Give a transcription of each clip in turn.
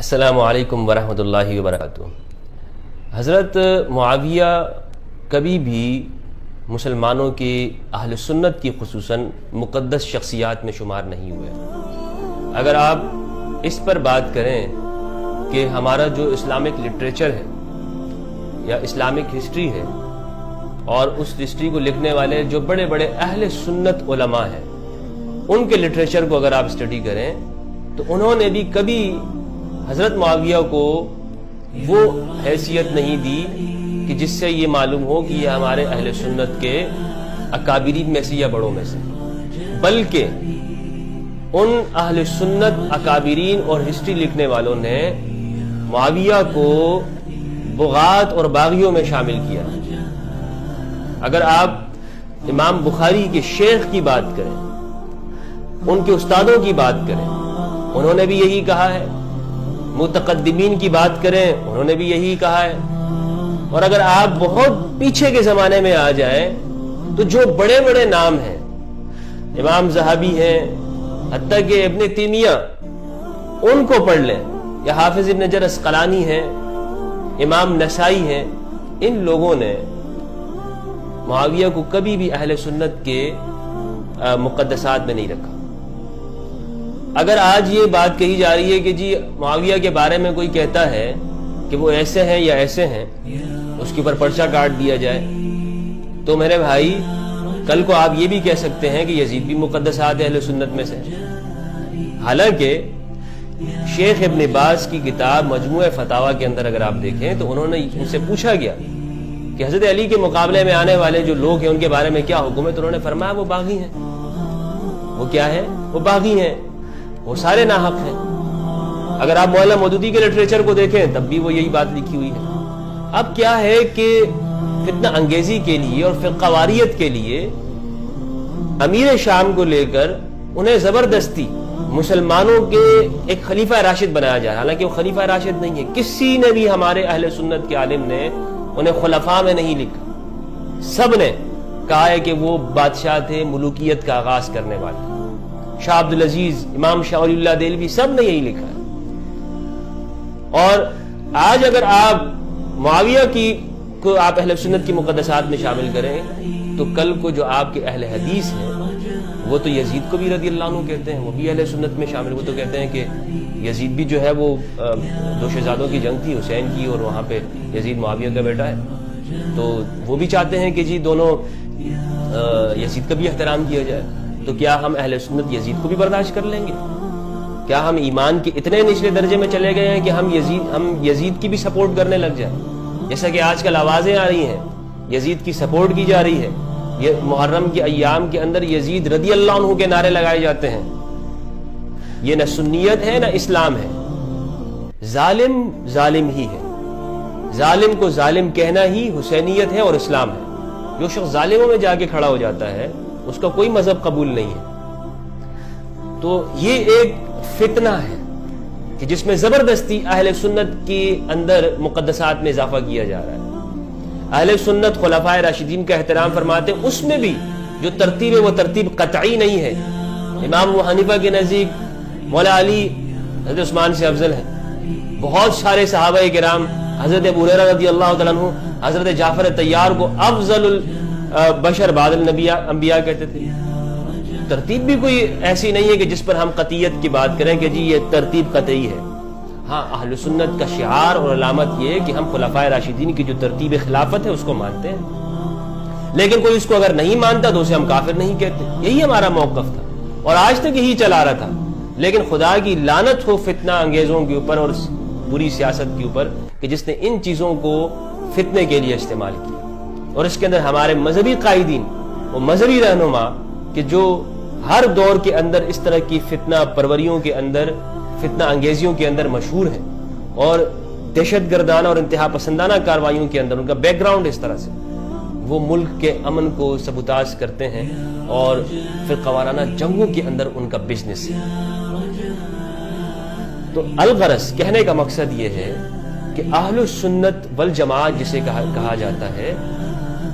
السلام علیکم ورحمۃ اللہ وبرکاتہ۔ حضرت معاویہ کبھی بھی مسلمانوں کے اہل سنت کی خصوصاً مقدس شخصیات میں شمار نہیں ہوئے۔ اگر آپ اس پر بات کریں کہ ہمارا جو اسلامک لٹریچر ہے یا اسلامک ہسٹری ہے اور اس ہسٹری کو لکھنے والے جو بڑے بڑے اہل سنت علماء ہیں ان کے لٹریچر کو اگر آپ اسٹڈی کریں تو انہوں نے بھی کبھی حضرت معاویہ کو وہ حیثیت نہیں دی کہ جس سے یہ معلوم ہو کہ یہ ہمارے اہل سنت کے اکابرین میں سے یا بڑوں میں سے، بلکہ ان اہل سنت اکابرین اور ہسٹری لکھنے والوں نے معاویہ کو بغات اور باغیوں میں شامل کیا۔ اگر آپ امام بخاری کے شیخ کی بات کریں، ان کے استادوں کی بات کریں، انہوں نے بھی یہی کہا ہے، متقدمین کی بات کریں انہوں نے بھی یہی کہا ہے، اور اگر آپ بہت پیچھے کے زمانے میں آ جائیں تو جو بڑے بڑے نام ہیں، امام ذہبی ہیں، حتیٰ کہ ابن تیمیہ، ان کو پڑھ لیں، یا حافظ ابن حجر عسقلانی ہیں، امام نسائی ہیں، ان لوگوں نے معاویہ کو کبھی بھی اہل سنت کے مقدسات میں نہیں رکھا۔ اگر آج یہ بات کہی جا رہی ہے کہ جی معاویہ کے بارے میں کوئی کہتا ہے کہ وہ ایسے ہیں یا ایسے ہیں، اس کے اوپر پرچہ کاٹ دیا جائے، تو میرے بھائی کل کو آپ یہ بھی کہہ سکتے ہیں کہ یزید بھی مقدسات اہل سنت میں سے ہیں۔ حالانکہ شیخ ابن باز کی کتاب مجموع فتاویٰ کے اندر اگر آپ دیکھیں تو انہوں نے ان سے پوچھا گیا کہ حضرت علی کے مقابلے میں آنے والے جو لوگ ہیں ان کے بارے میں کیا حکم ہے، تو انہوں نے فرمایا وہ باغی ہیں۔ وہ کیا ہے؟ وہ باغی ہیں، وہ سارے ناحق ہیں۔ اگر آپ مولانا مودودی کے لٹریچر کو دیکھیں تب بھی وہ یہی بات لکھی ہوئی ہے۔ اب کیا ہے کہ فتنہ انگیزی کے لیے اور فرقہ واریت کے لیے امیر شام کو لے کر انہیں زبردستی مسلمانوں کے ایک خلیفہ راشد بنایا جائے، حالانکہ وہ خلیفہ راشد نہیں ہے۔ کسی نے بھی ہمارے اہل سنت کے عالم نے انہیں خلفاء میں نہیں لکھا، سب نے کہا ہے کہ وہ بادشاہ تھے، ملوکیت کا آغاز کرنے والے۔ شاہ عبدالعزیز، امام شاہ ولی اللہ دہلوی، سب نے یہی لکھا ہے۔ اور آج اگر آپ معاویہ کو آپ اہل سنت کی مقدسات میں شامل کریں تو کل کو جو آپ کے اہل حدیث ہیں وہ تو یزید کو بھی رضی اللہ عنہ کہتے ہیں، وہ بھی اہل سنت میں شامل، وہ تو کہتے ہیں کہ یزید بھی جو ہے وہ دو شہزادوں کی جنگ تھی، حسین کی، اور وہاں پہ یزید معاویہ کا بیٹا ہے، تو وہ بھی چاہتے ہیں کہ جی دونوں یزید کا بھی احترام کیا جائے۔ تو کیا ہم اہل سنت یزید کو بھی برداشت کر لیں گے؟ کیا ہم ایمان کے اتنے نچلے درجے میں چلے گئے ہیں کہ ہم یزید کی بھی سپورٹ کرنے لگ جائیں؟ جیسا کہ آج کل آوازیں آ رہی ہیں یزید کی سپورٹ کی جا رہی ہے، یہ محرم کے ایام کے اندر یزید رضی اللہ عنہ کے نعرے لگائے جاتے ہیں۔ یہ نہ سنیت ہے نہ اسلام ہے، ظالم ظالم ہی ہے، ظالم کو ظالم کہنا ہی حسینیت ہے اور اسلام ہے۔ جو شخص ظالموں میں جا کے کھڑا ہو جاتا ہے اس کا کوئی مذہب قبول نہیں ہے۔ تو یہ ایک فتنہ ہے کہ جس میں زبردستی اہل سنت کے اندر مقدسات میں اضافہ کیا جا رہا ہے۔ اہل سنت خلفائے راشدین کا احترام فرماتے ہیں، اس میں بھی جو ترتیب ہے وہ ترتیب قطعی نہیں ہے۔ امام ابو حنیفہ کے نزدیک مولا علی حضرت عثمان سے افضل ہے، بہت سارے صحابہ کرام حضرت ابو ہریرہ رضی اللہ تعالیٰ عنہ حضرت جعفر طیار کو افضل البشر بعد انبیاء کہتے تھے۔ ترتیب بھی کوئی ایسی نہیں ہے کہ جس پر ہم قطعیت کی بات کریں کہ جی یہ ترتیب قطعی ہے۔ ہاں، اہل سنت کا شعار اور علامت یہ ہے کہ ہم خلفائے راشدین کی جو ترتیب خلافت ہے اس کو مانتے ہیں، لیکن کوئی اس کو اگر نہیں مانتا تو اسے ہم کافر نہیں کہتے۔ یہی ہمارا موقف تھا اور آج تک یہی چلا رہا تھا، لیکن خدا کی لعنت ہو فتنہ انگیزوں کے اوپر اور بری سیاست کے اوپر کہ جس نے ان چیزوں کو فتنے کے لیے استعمال کیا۔ اور اس کے اندر ہمارے مذہبی قائدین اور مذہبی رہنما کہ جو ہر دور کے اندر اس طرح کی فتنہ پروریوں کے اندر، فتنہ انگیزیوں کے اندر مشہور ہیں، اور دہشت گردانہ اور انتہا پسندانہ کارروائیوں کے اندر ان کا بیک گراؤنڈ اس طرح سے وہ ملک کے امن کو سبوتاژ کرتے ہیں اور فرقہ وارانہ جنگوں کے اندر ان کا بزنس ہے۔ تو الغرض کہنے کا مقصد یہ ہے کہ اہل السنت والجماعت جسے کہا جاتا ہے،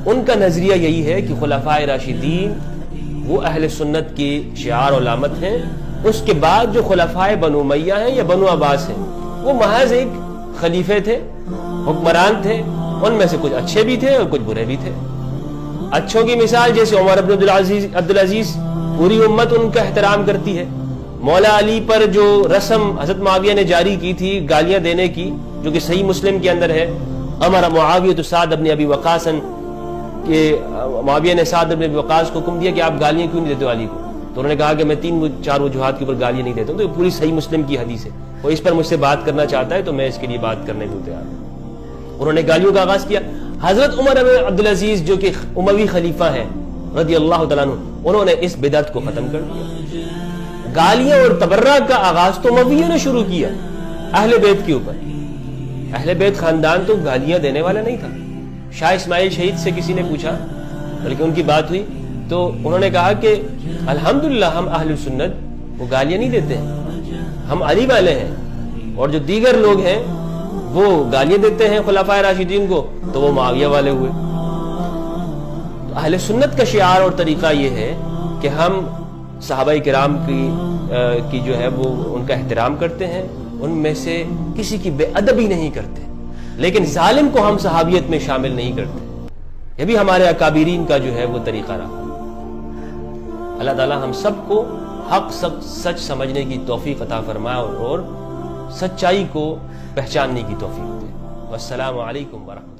ان کا نظریہ یہی ہے کہ خلفائے راشدین وہ اہل سنت کی شعار و علامت ہیں، اس کے بعد جو خلفائے بنو امیہ ہیں یا بنو عباس ہیں وہ محض ایک خلیفے تھے، حکمران تھے، ان میں سے کچھ اچھے بھی تھے اور کچھ برے بھی تھے۔ اچھوں کی مثال جیسے عمر بن عبدالعزیز، پوری امت ان کا احترام کرتی ہے۔ مولا علی پر جو رسم حضرت معاویہ نے جاری کی تھی گالیاں دینے کی، جو کہ صحیح مسلم کے اندر ہے، امر معاویہ سعد بن ابی وقاص کہ معاویہ نے سعد بن ابی وقاص کو حکم دیا کہ آپ گالیاں کیوں نہیں دیتے ہو علی کو؟ تو انہوں نے کہا کہ میں 3-4 وجوہات کے اوپر گالیاں نہیں دیتا ہوں۔ تو یہ پوری صحیح مسلم کی حدیث ہے، وہ اس پر مجھ سے بات کرنا چاہتا ہے تو میں اس کے لیے بات کرنے کو تیار ہوں۔ انہوں نے گالیوں کا آغاز کیا۔ حضرت عمر بن عبدالعزیز جو کہ اموی خلیفہ ہیں رضی اللہ تعالیٰ عنہ، انہوں نے اس بدعت کو ختم کر دیا۔ گالیاں اور تبرہ کا آغاز تو امویوں نے شروع کیا اہل بیت کے اوپر۔ اہل بیت خاندان تو گالیاں دینے والا نہیں تھا۔ شاہ اسماعیل شہید سے کسی نے پوچھا، بلکہ ان کی بات ہوئی تو انہوں نے کہا کہ الحمدللہ ہم اہل سنت وہ گالیاں نہیں دیتے ہیں، ہم علی والے ہیں، اور جو دیگر لوگ ہیں وہ گالیاں دیتے ہیں خلفائے راشدین کو تو وہ معاویہ والے ہوئے۔ اہل سنت کا شعار اور طریقہ یہ ہے کہ ہم صحابہ کرام کی جو ہے وہ ان کا احترام کرتے ہیں، ان میں سے کسی کی بے ادبی نہیں کرتے، لیکن ظالم کو ہم صحابیت میں شامل نہیں کرتے۔ یہ بھی ہمارے اکابرین کا جو ہے وہ طریقہ رہا۔ اللہ تعالی ہم سب کو حق سچ سمجھنے کی توفیق عطا فرمائے اور سچائی کو پہچاننے کی توفیق دے۔ والسلام علیکم ورحمۃ اللہ۔